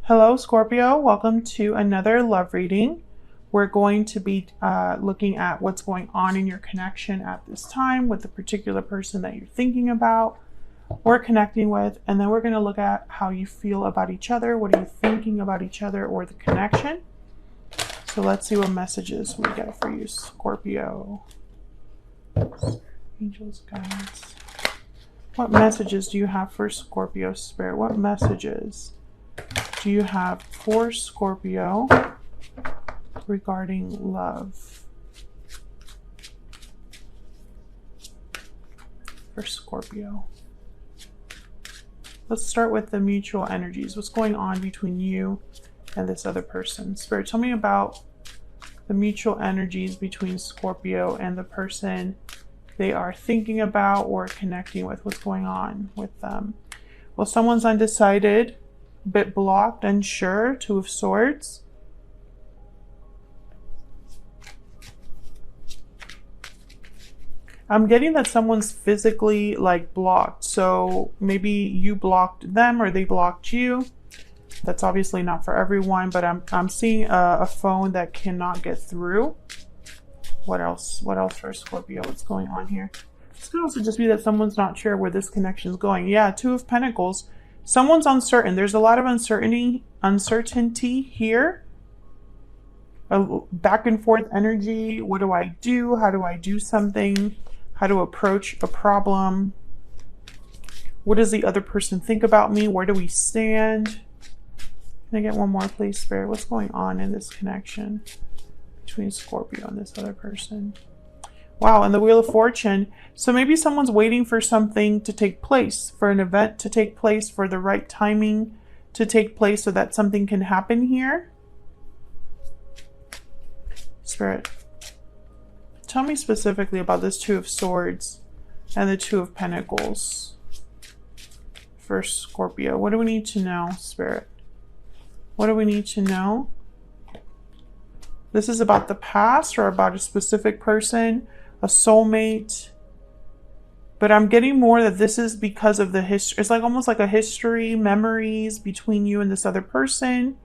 Hello, Scorpio. Welcome to another love reading. We're going to be looking at what's going on in your connection at this time with the particular person that you're thinking about or connecting with. And then we're going to look at how you feel about each other. What are you thinking about each other or the connection? So let's see what messages we get for you, Scorpio. Angels, guides. What messages do you have for Scorpio Spirit? What messages do you have for Scorpio regarding love? For Scorpio. Let's start with the mutual energies. What's going on between you and this other person? Spirit, tell me about the mutual energies between Scorpio and the person they are thinking about or connecting with. What's going on with them? Well, someone's undecided, a bit blocked, unsure, Two of Swords. I'm getting that someone's physically blocked. So maybe you blocked them or they blocked you. That's obviously not for everyone, but I'm seeing a phone that cannot get through. What else? What else for Scorpio? What's going on here? This could also just be that someone's not sure where this connection is going. Yeah, Two of Pentacles. Someone's uncertain. There's a lot of uncertainty here. A back and forth energy. What do I do? How do I do something? How to approach a problem? What does the other person think about me? Where do we stand? Can I get one more, please, Spirit? What's going on in this connection between Scorpio and this other person? Wow, and the Wheel of Fortune. So maybe someone's waiting for something to take place, for an event to take place, for the right timing to take place so that something can happen here. Spirit, tell me specifically about this Two of Swords and the Two of Pentacles for Scorpio. What do we need to know, Spirit? What do we need to know? This is about the past or about a specific person, a soulmate. But I'm getting more that this is because of the history. It's almost like a history, memories between you and this other person.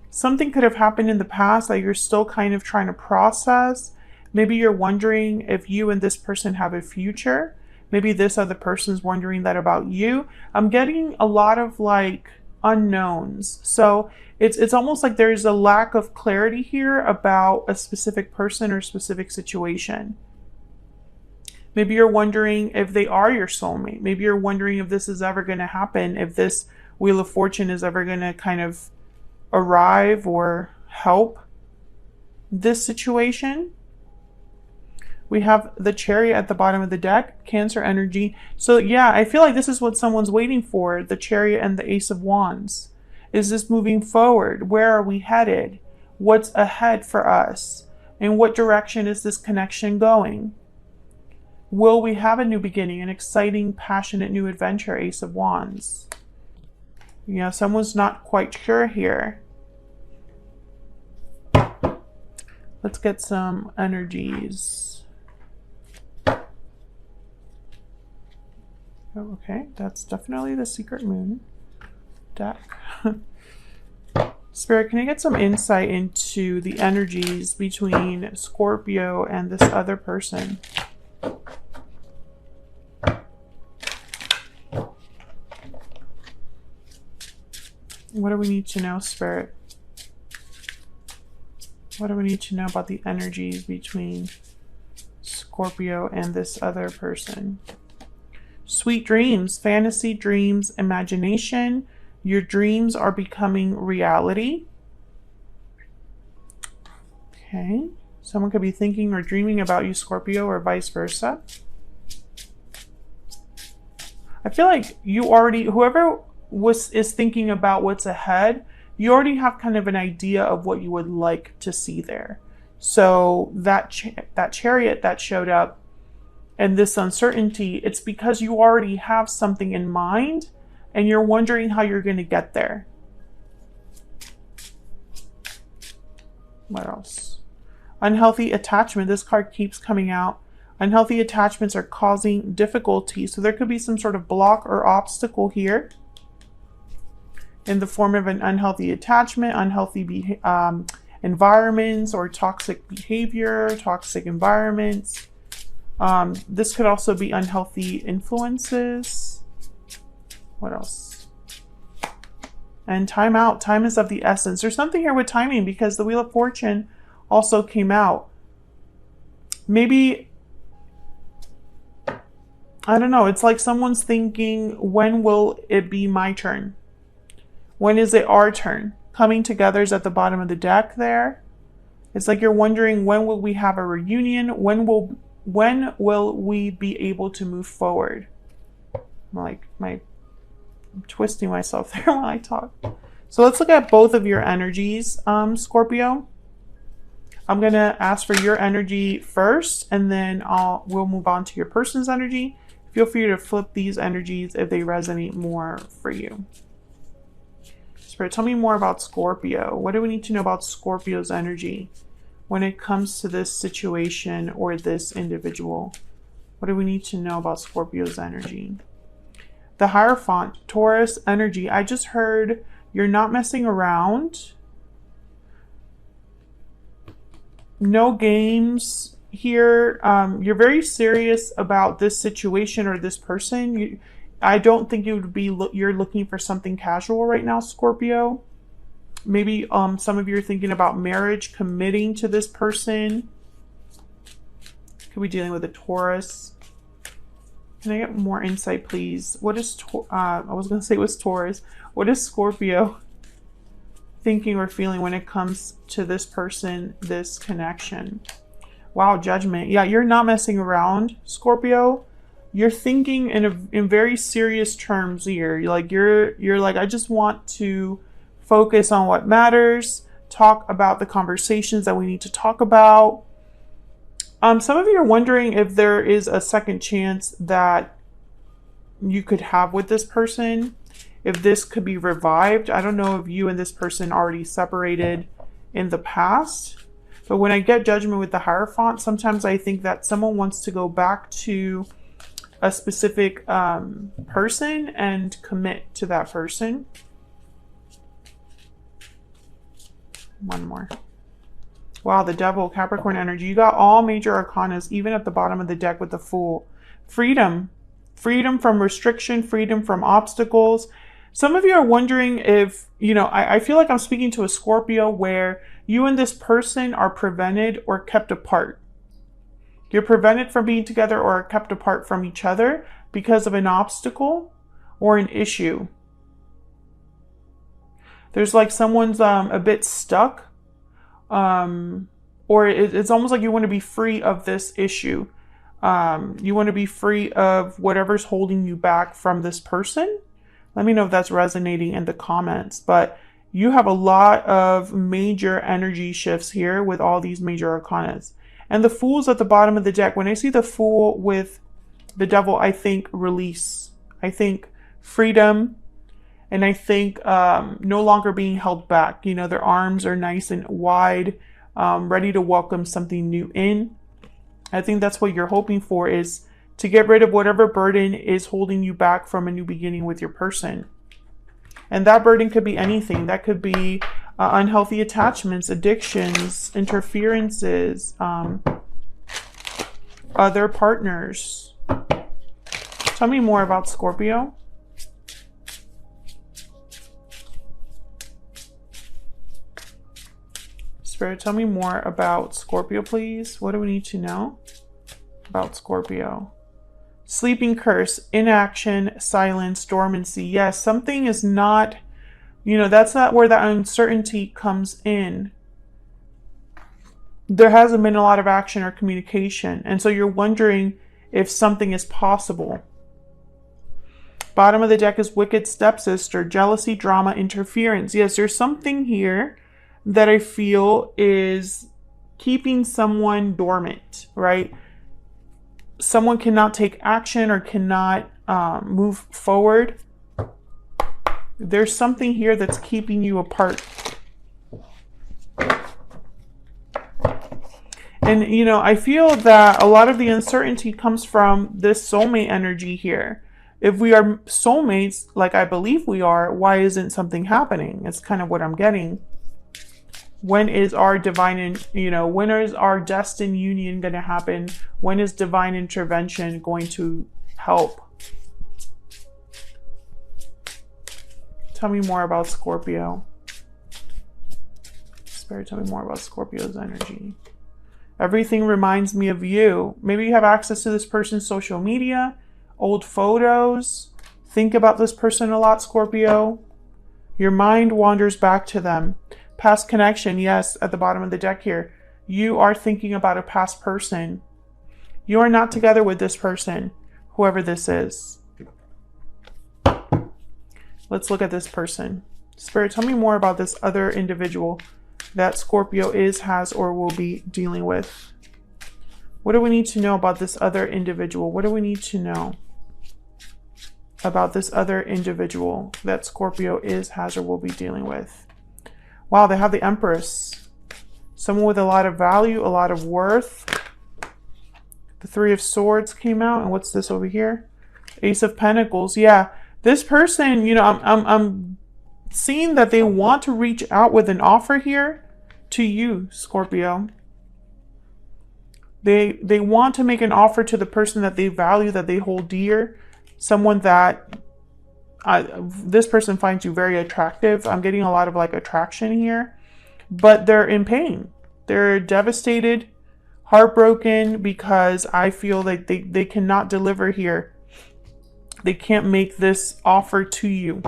Something could have happened in the past that you're still kind of trying to process. Maybe you're wondering if you and this person have a future. Maybe this other person's wondering that about you. I'm getting a lot of unknowns. So it's almost like there's a lack of clarity here about a specific person or specific situation. Maybe you're wondering if they are your soulmate. Maybe you're wondering if this is ever going to happen, if this Wheel of Fortune is ever going to kind of arrive or help this situation. We have the Chariot at the bottom of the deck, Cancer energy. So yeah, I feel like this is what someone's waiting for, the Chariot and the Ace of Wands. Is this moving forward? Where are we headed? What's ahead for us? In what direction is this connection going? Will we have a new beginning, an exciting, passionate new adventure, Ace of Wands? Yeah, someone's not quite sure here. Let's get some energies. Okay, that's definitely the Secret Moon deck. Spirit, can I get some insight into the energies between Scorpio and this other person? What do we need to know, Spirit? What do we need to know about the energies between Scorpio and this other person? Sweet dreams, fantasy dreams, imagination. Your dreams are becoming reality. Okay. Someone could be thinking or dreaming about you, Scorpio, or vice versa. I feel like you already, whoever is thinking about what's ahead, you already have kind of an idea of what you would like to see there. So that Chariot that showed up and this uncertainty, it's because you already have something in mind and you're wondering how you're going to get there. What else? Unhealthy attachment. This card keeps coming out. Unhealthy attachments are causing difficulty. So there could be some sort of block or obstacle here. in the form of an unhealthy attachment, unhealthy environments, or toxic behavior, toxic environments. This could also be unhealthy influences. What else? And time out. Time is of the essence. There's something here with timing because the Wheel of Fortune also came out. Maybe, I don't know. It's like someone's thinking, when will it be my turn? When is it our turn? Coming together is at the bottom of the deck there. It's like you're wondering, when will we have a reunion? When will we be able to move forward? I'm twisting myself there when I talk. So let's look at both of your energies, Scorpio. I'm going to ask for your energy first, and then we'll move on to your person's energy. Feel free to flip these energies if they resonate more for you. Spirit, tell me more about Scorpio. What do we need to know about Scorpio's energy when it comes to this situation or this individual? What do we need to know about Scorpio's energy? The Hierophant, Taurus energy. I just heard you're not messing around. No games here. You're very serious about this situation or this person. I don't think it would be you're looking for something casual right now, Scorpio. Maybe some of you are thinking about marriage, committing to this person. Could be dealing with a Taurus. Can I get more insight, please? What is I was going to say it was Taurus. What is Scorpio thinking or feeling when it comes to this person, this connection? Wow, Judgment. Yeah, you're not messing around, Scorpio. You're thinking in very serious terms here. You're like, I just want to focus on what matters, talk about the conversations that we need to talk about. Some of you are wondering if there is a second chance that you could have with this person, if this could be revived. I don't know if you and this person already separated in the past, but when I get Judgment with the Hierophant, sometimes I think that someone wants to go back to a specific person and commit to that person. One more. Wow, the Devil, Capricorn energy. You got all major arcanas, even at the bottom of the deck with the Fool. Freedom. Freedom from restriction, freedom from obstacles. Some of you are wondering if, I feel like I'm speaking to a Scorpio where you and this person are prevented or kept apart. You're prevented from being together or kept apart from each other because of an obstacle or an issue. There's like someone's a bit stuck. Or it's almost like you want to be free of this issue. You want to be free of whatever's holding you back from this person. Let me know if that's resonating in the comments. But you have a lot of major energy shifts here with all these major arcanas. And the Fool's at the bottom of the deck. When I see the Fool with the Devil, I think release. I think freedom. And I think no longer being held back. Their arms are nice and wide, ready to welcome something new in. I think that's what you're hoping for, is to get rid of whatever burden is holding you back from a new beginning with your person. And that burden could be anything. That could be unhealthy attachments, addictions, interferences, other partners. Tell me more about Scorpio. Spirit, tell me more about Scorpio, please. What do we need to know about Scorpio? Sleeping curse, inaction, silence, dormancy. Yes, something is not, that's not where the uncertainty comes in. There hasn't been a lot of action or communication. And so you're wondering if something is possible. Bottom of the deck is wicked stepsister, jealousy, drama, interference. Yes, there's something here that I feel is keeping someone dormant, right? Someone cannot take action or cannot move forward. There's something here that's keeping you apart. And, I feel that a lot of the uncertainty comes from this soulmate energy here. if we are soulmates, like I believe we are, why isn't something happening? It's kind of what I'm getting. When is our divine, when is our destined union going to happen? When is divine intervention going to help? Tell me more about Scorpio. Spirit, tell me more about Scorpio's energy. Everything reminds me of you. Maybe you have access to this person's social media, old photos. Think about this person a lot, Scorpio. Your mind wanders back to them. Past connection, yes, at the bottom of the deck here. You are thinking about a past person. You are not together with this person, whoever this is. Let's look at this person. Spirit, tell me more about this other individual that Scorpio is, has, or will be dealing with. What do we need to know about this other individual? What do we need to know about this other individual that Scorpio is, has, or will be dealing with? Wow, they have the Empress. Someone with a lot of value, a lot of worth. The Three of Swords came out. And what's this over here? Ace of Pentacles. Yeah, this person, I'm seeing that they want to reach out with an offer here to you, Scorpio. They want to make an offer to the person that they value, that they hold dear. Someone that this person finds you very attractive. I'm getting a lot of like attraction here, but they're in pain. They're devastated, heartbroken, because I feel like they cannot deliver here. They can't make this offer to you.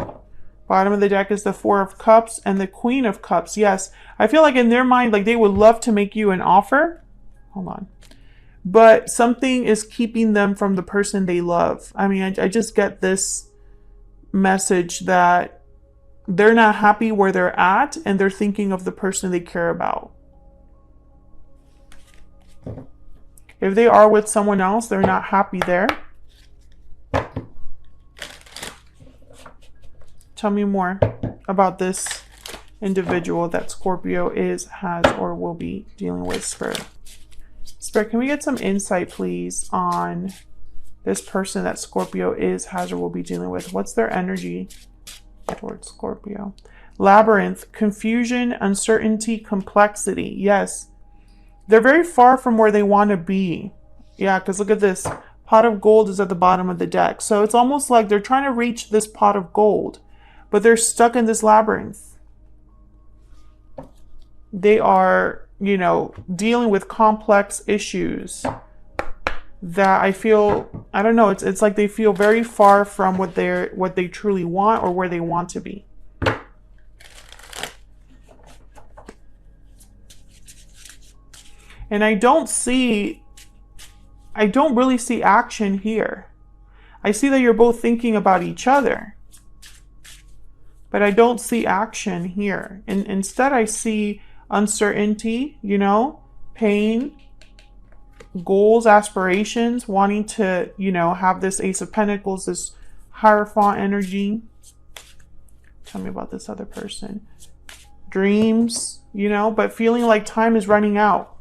Bottom of the deck is the Four of Cups and the Queen of Cups. Yes, I feel like in their mind, like they would love to make you an offer. Hold on. But something is keeping them from the person they love. I mean, I just get this message that they're not happy where they're at and they're thinking of the person they care about. If they are with someone else, they're not happy there. Tell me more about this individual that Scorpio is, has, or will be dealing with, Spirit. Spirit, can we get some insight, please, on this person that Scorpio is, has, or will be dealing with? What's their energy towards Scorpio? Labyrinth, confusion, uncertainty, complexity. Yes, they're very far from where they want to be. Yeah, because look at this. Pot of gold is at the bottom of the deck. So it's almost like they're trying to reach this pot of gold, but they're stuck in this labyrinth. They are, dealing with complex issues that I feel, I don't know, it's like they feel very far from what they truly want or where they want to be. And I don't really see action here. I see that you're both thinking about each other, but I don't see action here. And instead I see uncertainty, pain, goals, aspirations, wanting to, have this Ace of Pentacles, this Hierophant energy. Tell me about this other person. Dreams, but feeling like time is running out.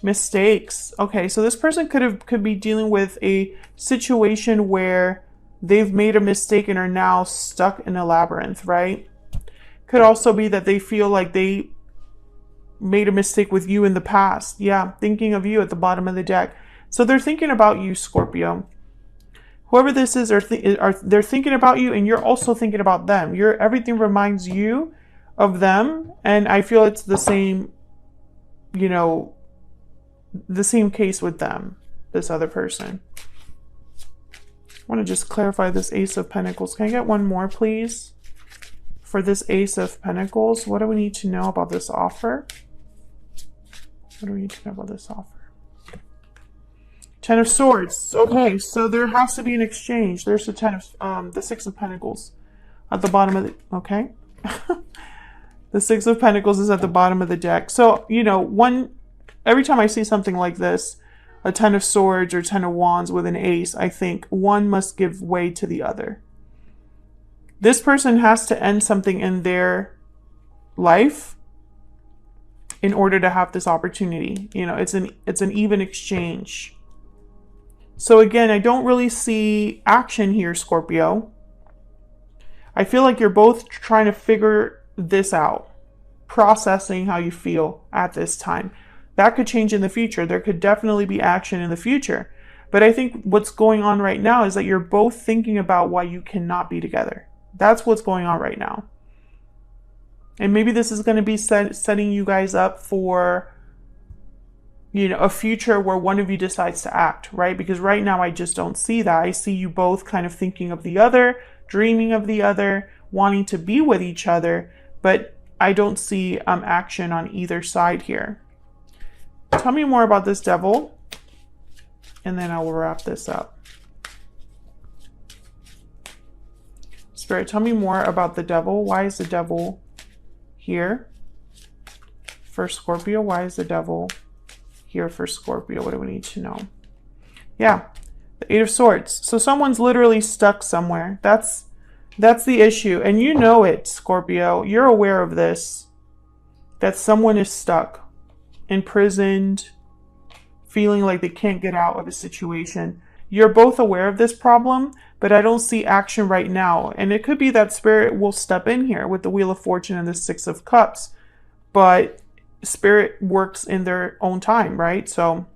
Mistakes. Okay, so this person could be dealing with a situation where they've made a mistake and are now stuck in a labyrinth, right? Could also be that they feel like they made a mistake with you in the past. Yeah, thinking of you at the bottom of the deck. So they're thinking about you, Scorpio. Whoever this is, they're thinking about you, and you're also thinking about them. Everything reminds you of them, and I feel it's the same, the same case with them, this other person. I want to just clarify this Ace of Pentacles. Can I get one more, please? For this Ace of Pentacles, what do we need to know about this offer? What do we need to know about this offer? Ten of Swords. Okay, so there has to be an exchange. There's the Six of Pentacles at the bottom of the, okay. The Six of Pentacles is at the bottom of the deck. So, every time I see something like this, a Ten of Swords or Ten of Wands with an Ace, I think one must give way to the other. This person has to end something in their life in order to have this opportunity. It's an even exchange. So again, I don't really see action here, Scorpio. I feel like you're both trying to figure this out, processing how you feel at this time. That could change in the future. There could definitely be action in the future. But I think what's going on right now is that you're both thinking about why you cannot be together. That's what's going on right now. And maybe this is going to be setting you guys up for, you know, a future where one of you decides to act, right? Because right now I just don't see that. I see you both kind of thinking of the other, dreaming of the other, wanting to be with each other, but I don't see action on either side here. Tell me more about this devil, and then I will wrap this up. Spirit, tell me more about the devil. Why is the devil here for Scorpio? Why is the devil here for Scorpio? What do we need to know? Yeah, the Eight of Swords. So someone's literally stuck somewhere. That's the issue. And you know it, Scorpio. You're aware of this. That someone is stuck, imprisoned, feeling like they can't get out of a situation. You're both aware of this problem, but I don't see action right now. And it could be that Spirit will step in here with the Wheel of Fortune and the Six of Cups. But Spirit works in their own time, right? So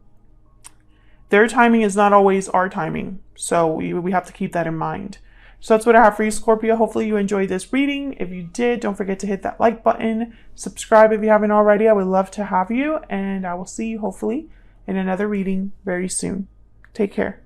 their timing is not always our timing. So we have to keep that in mind. So that's what I have for you, Scorpio. Hopefully you enjoyed this reading. If you did, don't forget to hit that like button. Subscribe if you haven't already. I would love to have you. And I will see you hopefully in another reading very soon. Take care.